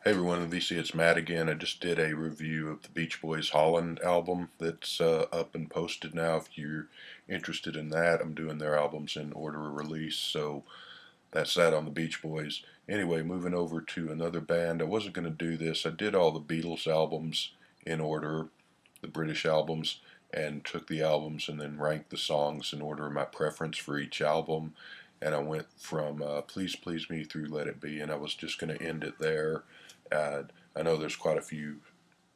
Hey everyone, VC, it's Matt again. I just did a review of the Beach Boys Holland album that's up and posted now. If you're interested in that, I'm doing their albums in order of release, so that's that on the Beach Boys. Anyway, moving over to another band. I wasn't going to do this. I did all the Beatles albums in order, the British albums, and took the albums and then ranked the songs in order of my preference for each album. And I went from Please Please Me through Let It Be, and I was just going to end it there. Uh, I know there's quite a few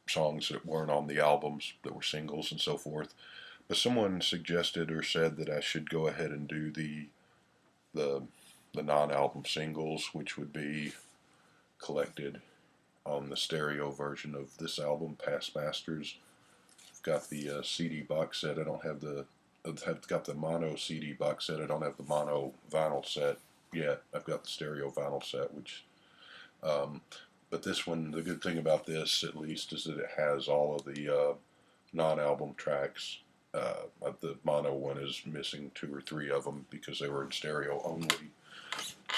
songs that weren't on the albums that were singles and so forth, but someone suggested or said that I should go ahead and do the the non-album singles, which would be collected on the stereo version of this album, Past Masters. I've got the CD box set. I don't have the I've got the mono CD box set. I don't have the mono vinyl set yet. I've got the stereo vinyl set, which um, but this one, the good thing about this, at least, is that it has all of the non-album tracks. The mono one is missing two or three of them because they were in stereo only.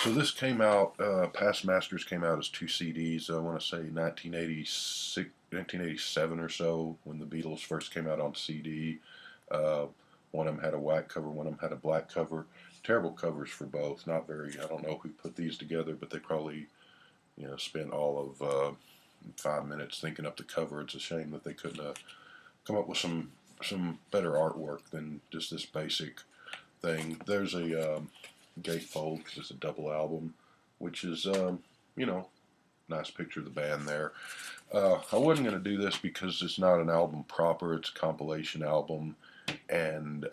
So this came out, Past Masters came out as two CDs, I want to say 1986, 1987 or so, when the Beatles first came out on CD. Uh, one of them had a white cover, one of them had a black cover. Terrible covers for both. Not very, I don't know who put these together, but they probably spent all of 5 minutes thinking up the cover. It's a shame that they couldn't come up with some better artwork than just this basic thing. There's a gatefold because it's a double album, which is nice picture of the band there. I wasn't going to do this because it's not an album proper. It's a compilation album, and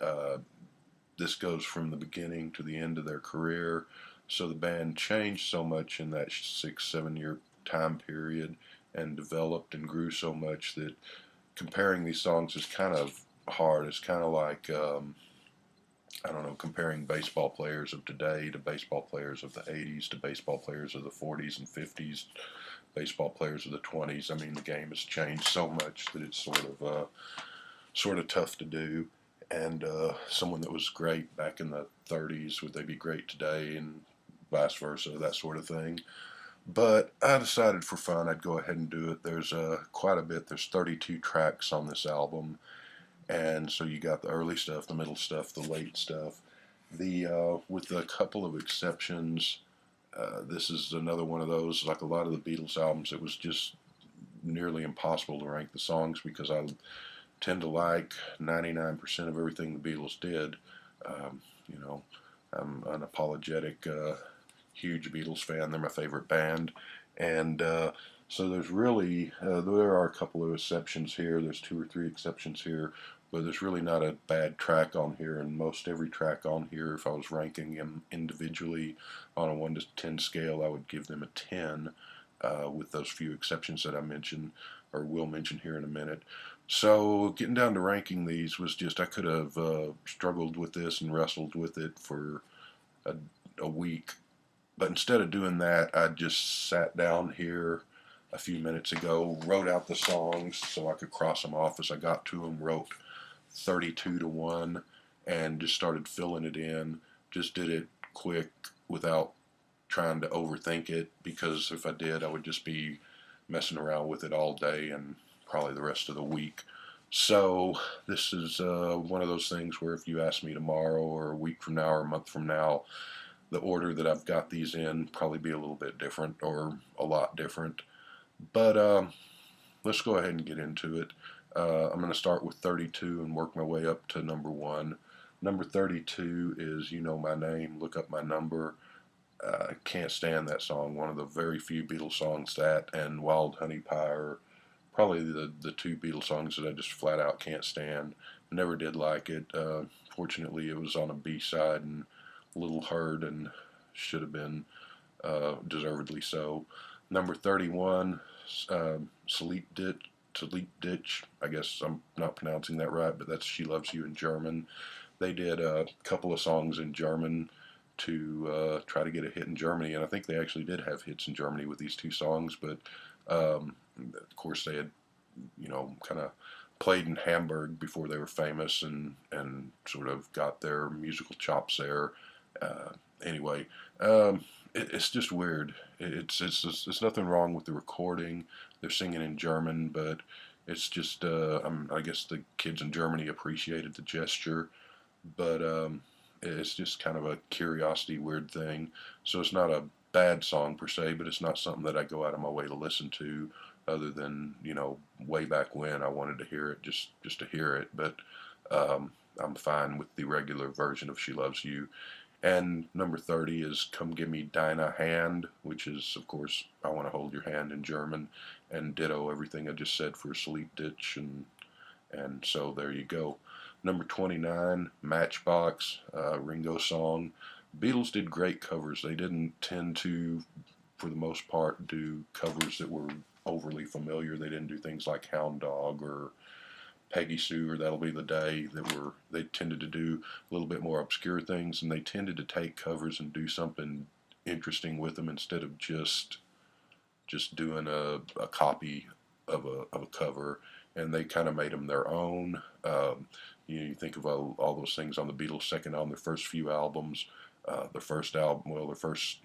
this goes from the beginning to the end of their career. So the band changed so much in that 6, 7 year time period and developed and grew so much that comparing these songs is kind of hard. It's kind of like, I don't know, comparing baseball players of today to baseball players of the 80s to baseball players of the 40s and 50s, baseball players of the 20s. I mean, the game has changed so much that it's sort of tough to do. And someone that was great back in the 30s, would they be great today, and vice versa, that sort of thing. But I decided for fun I'd go ahead and do it. There's quite a bit. There's 32 tracks on this album, and so you got the early stuff, the middle stuff, the late stuff. The with a couple of exceptions, this is another one of those. Like a lot of the Beatles albums, it was just nearly impossible to rank the songs because I tend to like 99% of everything the Beatles did. Um, you know, I'm unapologetic, huge Beatles fan. They're my favorite band, and so there's really there are a couple of exceptions here. There's two or three exceptions here, but there's really not a bad track on here. And most every track on here, if I was ranking them individually on a 1 to 10 scale, I would give them a 10, with those few exceptions that I mentioned or will mention here in a minute. So getting down to ranking these was just, I could have struggled with this and wrestled with it for a, a week. But instead of doing that, I just sat down here a few minutes ago, wrote out the songs so I could cross them off as I got to them, wrote 32 to 1, and just started filling it in. Just did it quick without trying to overthink it, because if I did, I would just be messing around with it all day and probably the rest of the week. So this is one of those things where if you ask me tomorrow or a week from now or a month from now, the order that I've got these in probably be a little bit different or a lot different. But let's go ahead and get into it. I'm going to start with 32 and work my way up to number 1. Number 32 is You Know My Name, Look Up My Number. I can't stand that song. One of the very few Beatles songs, that and Wild Honey Pie, are probably the two Beatles songs that I just flat out can't stand. Never did like it. Fortunately, it was on a B-side and little heard and should have been deservedly so. Number 31, Sleep Ditch. Sleep Ditch. I guess I'm not pronouncing that right, but that's She Loves You in German. They did a couple of songs in German to try to get a hit in Germany, and I think they actually did have hits in Germany with these two songs, but of course they had, kind of played in Hamburg before they were famous, and sort of got their musical chops there. Anyway, it's just weird. It's nothing wrong with the recording. They're singing in German, but it's just I guess the kids in Germany appreciated the gesture, but it's just kind of a curiosity weird thing. So it's not a bad song per se, but it's not something that I go out of my way to listen to. Other than way back when I wanted to hear it just to hear it, but I'm fine with the regular version of "She Loves You." And number 30 is "Come Give Me Deine Hand," which is, of course, "I Want to Hold Your Hand" in German, and ditto everything I just said for "Sleep Ditch," and so there you go. Number 29, Matchbox, Ringo song. Beatles did great covers. They didn't tend to, for the most part, do covers that were overly familiar. They didn't do things like Hound Dog or Peggy Sue or That'll Be the Day. They tended to do a little bit more obscure things, and they tended to take covers and do something interesting with them instead of just doing a copy of a cover. And they kind of made them their own. You think of all those things on the Beatles' second album, their first few albums, their first album, well, their first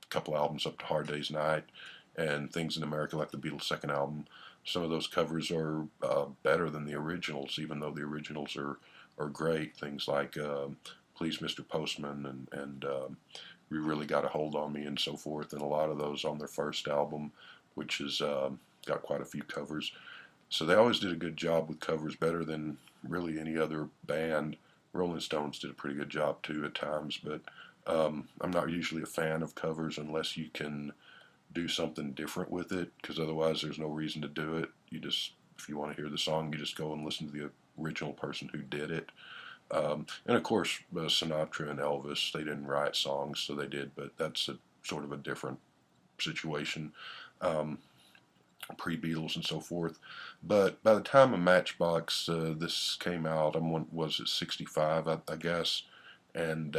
couple albums up to Hard Day's Night, and Things in America, like the Beatles' second album. Some of those covers are better than the originals, even though the originals are great. Things like Please Mr. Postman and We Really Got a Hold on Me and so forth, and a lot of those on their first album, which has got quite a few covers. So they always did a good job with covers, better than really any other band. Rolling Stones did a pretty good job too at times, but I'm not usually a fan of covers unless you can do something different with it, because otherwise there's no reason to do it. If you want to hear the song, you just go and listen to the original person who did it. And of course, Sinatra and Elvis, they didn't write songs, so they did, but that's a sort of a different situation. Um, Pre-Beatles and so forth. But by the time of Matchbox, this came out, was it 65, I guess, and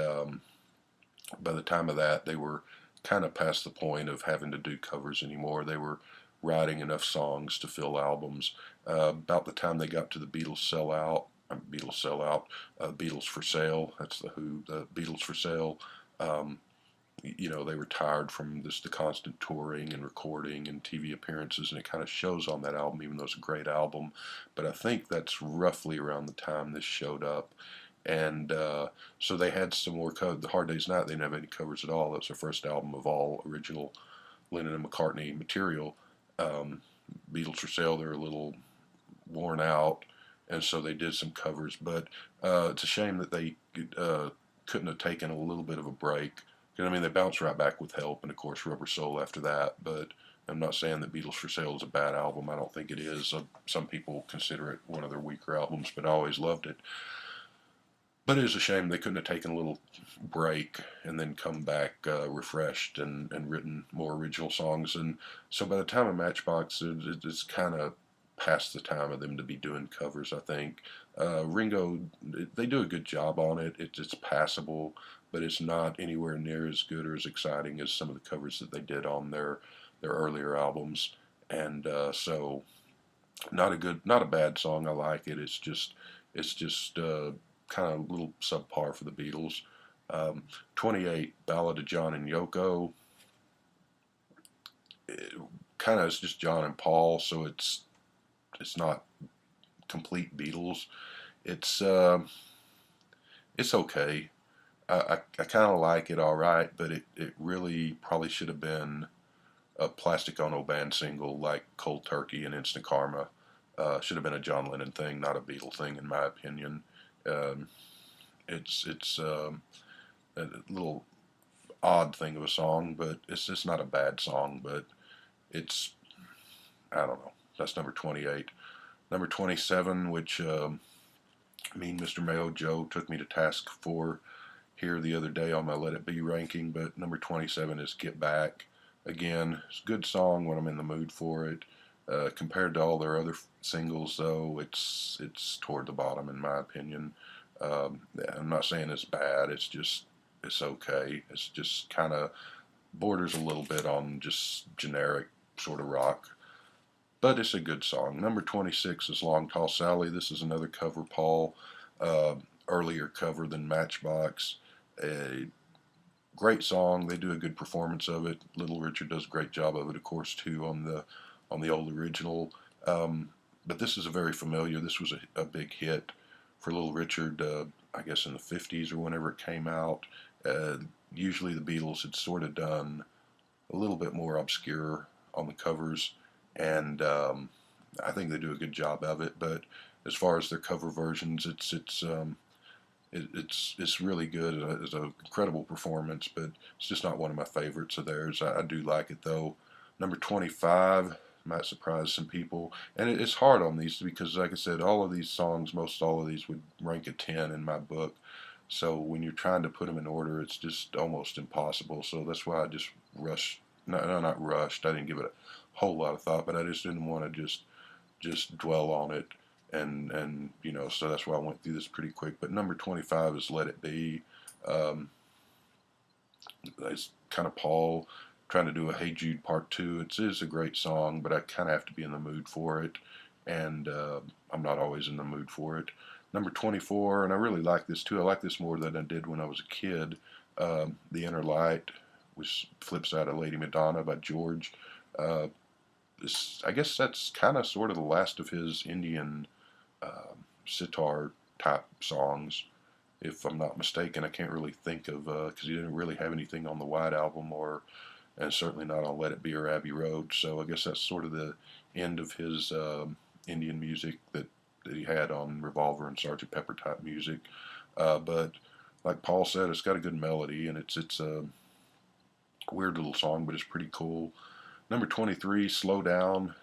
by the time of that, they were kind of past the point of having to do covers anymore. They were writing enough songs to fill albums. About the time they got to the Beatles Sell Out, Beatles for Sale. That's the Who. The Beatles for Sale. Um, they retired from the constant touring and recording and TV appearances, and it kind of shows on that album, even though it's a great album. But I think that's roughly around the time this showed up. And so they had some more covers. The Hard Day's Night, they didn't have any covers at all. That was their first album of all original Lennon and McCartney material. Um, Beatles for Sale, they're a little worn out, and so they did some covers. But it's a shame that they couldn't have taken a little bit of a break. I mean, they bounced right back with Help, and of course Rubber Soul after that. But I'm not saying that Beatles for Sale is a bad album. I don't think it is. Some people consider it one of their weaker albums, but I always loved it. But it is a shame they couldn't have taken a little break and then come back refreshed and written more original songs. And so by the time of Matchbox, it's kind of past the time of them to be doing covers, I think. Ringo, they do a good job on it. It's passable, but it's not anywhere near as good or as exciting as some of the covers that they did on their earlier albums. And so, not a bad song. I like it. It's just kind of a little subpar for the Beatles. 28, Ballad of John and Yoko. Kind of it's just John and Paul, so it's not complete Beatles. It's it's okay. I kind of like it all right, but it really probably should have been a Plastic Ono Band single like Cold Turkey and Instant Karma. Should have been a John Lennon thing, not a Beatle thing, in my opinion. Um, it's a little odd thing of a song, but it's just not a bad song. But it's I don't know. That's number 28. Number 27, which me and Mr. Mayo Joe took me to task for here the other day on my Let It Be ranking. But number 27 is Get Back. Again, it's a good song when I'm in the mood for it. Compared to all their other singles, though, it's toward the bottom in my opinion. I'm not saying it's bad. It's okay. It's just kind of borders a little bit on just generic sort of rock, but it's a good song. Number 26 is Long Tall Sally. This is another cover, Paul. Uh, Earlier cover than Matchbox. Uh, great song. They do a good performance of it. Little Richard does a great job of it, of course, too, on the old original. Um, but this is a very familiar. This was a big hit for Little Richard. I guess in the 50s or whenever it came out. Uh, Usually the Beatles had sort of done a little bit more obscure on the covers, and I think they do a good job of it. But as far as their cover versions, it's really good. It's an incredible performance, but it's just not one of my favorites of theirs. I do like it though. Number 25 might surprise some people, and it's hard on these because, like I said, all of these songs, most all of these would rank a 10 in my book. So when you're trying to put them in order, it's just almost impossible. So that's why I just rushed. No, no, not rushed. I didn't give it a whole lot of thought, but I just didn't want to just dwell on it, and so that's why I went through this pretty quick. But number 25 is Let It Be. Um, it's kind of Paul trying to do a Hey Jude Part 2. It is a great song, but I kind of have to be in the mood for it, and I'm not always in the mood for it. Number 24, and I really like this too. I like this more than I did when I was a kid. The Inner Light, which flip side of Lady Madonna by George. Uh, I guess that's kind of sort of the last of his Indian sitar type songs, if I'm not mistaken. I can't really think of because he didn't really have anything on the White Album, and certainly not on Let It Be or Abbey Road. So I guess that's sort of the end of his Indian music that he had on Revolver and Sergeant Pepper type music. But like Paul said, it's got a good melody, and it's a weird little song, but it's pretty cool. Number 23, Slow Down.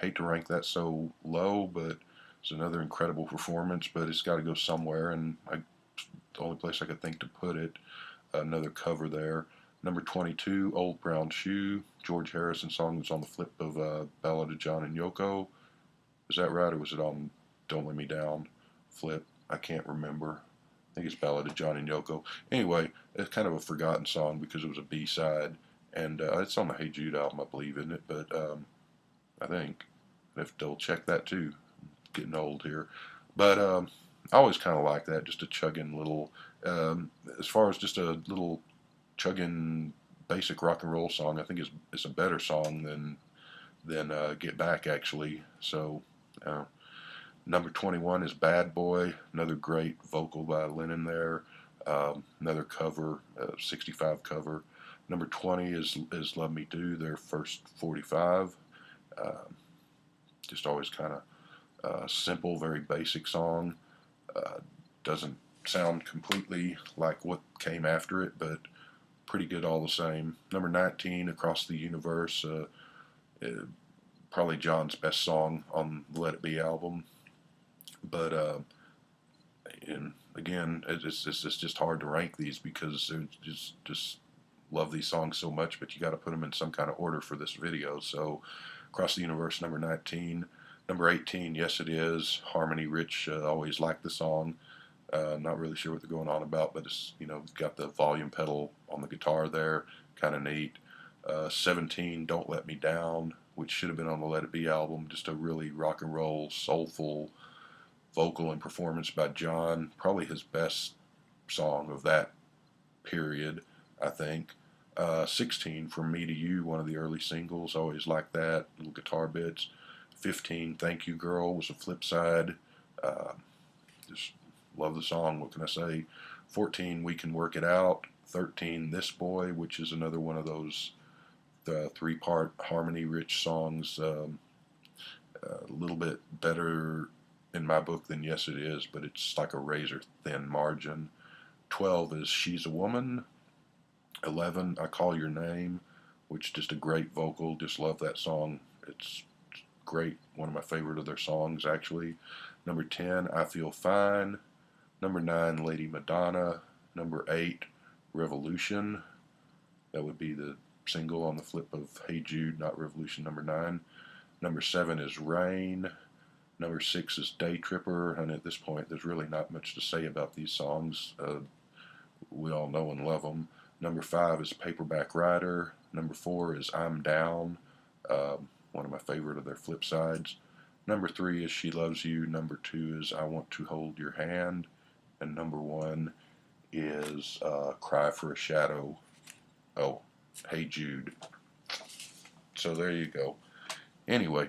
Hate to rank that so low, but it's another incredible performance, but it's got to go somewhere, and the only place I could think to put it, another cover there. Number 22, Old Brown Shoe. George Harrison song was on the flip of Ballad of John and Yoko. Is that right, or was it on Don't Let Me Down flip? I can't remember. I think it's Ballad of John and Yoko. Anyway, it's kind of a forgotten song because it was a B-side, and it's on the Hey Jude album, I believe, isn't it? But I think I have to double check that too. Getting old here, but I always kind of like that. Just a chugging little, as far as just a little chugging basic rock and roll song. I think it's a better song than Get Back actually. So. Number 21 is Bad Boy, another great vocal by Lennon there. Another cover, 65 cover. Number 20 is Love Me Do, their first 45. Just always kind of simple, very basic song. Doesn't sound completely like what came after it, but pretty good all the same. Number 19, Across the Universe. Probably John's best song on the Let It Be album. But and again, it's just hard to rank these because they're just love these songs so much, but you got to put them in some kind of order for this video. So, Across the Universe, number 19. Number 18, Yes It Is. Harmony Rich, always liked the song. Not really sure what they're going on about, but it's got the volume pedal on the guitar there, kind of neat. 17, Don't Let Me Down, which should have been on the Let It Be album. Just a really rock and roll, soulful vocal and performance by John. Probably his best song of that period, I think. 16, From Me to You, one of the early singles. Always liked that. Little guitar bits. 15, Thank You Girl, was a flip side. Just love the song. What can I say? 14, We Can Work It Out. 13, This Boy, which is another one of those three-part harmony-rich songs. A little bit better in my book than Yes It Is, but it's like a razor-thin margin. 12 is She's a Woman. 11, I Call Your Name, which is just a great vocal. Just love that song. It's great. One of my favorite of their songs, actually. Number 10, I Feel Fine. Number 9, Lady Madonna. Number 8, Revolution. That would be the single on the flip of Hey Jude, not Revolution, number 9. Number 7 is Rain. Number 6 is Day Tripper. And at this point, there's really not much to say about these songs. We all know and love them. Number 5 is Paperback Writer. Number 4 is I'm Down. One of my favorite of their flip sides. Number 3 is She Loves You. Number 2 is I Want to Hold Your Hand. And number 1 is Cry for a Shadow. Oh, Hey Jude. So there you go. Anyway,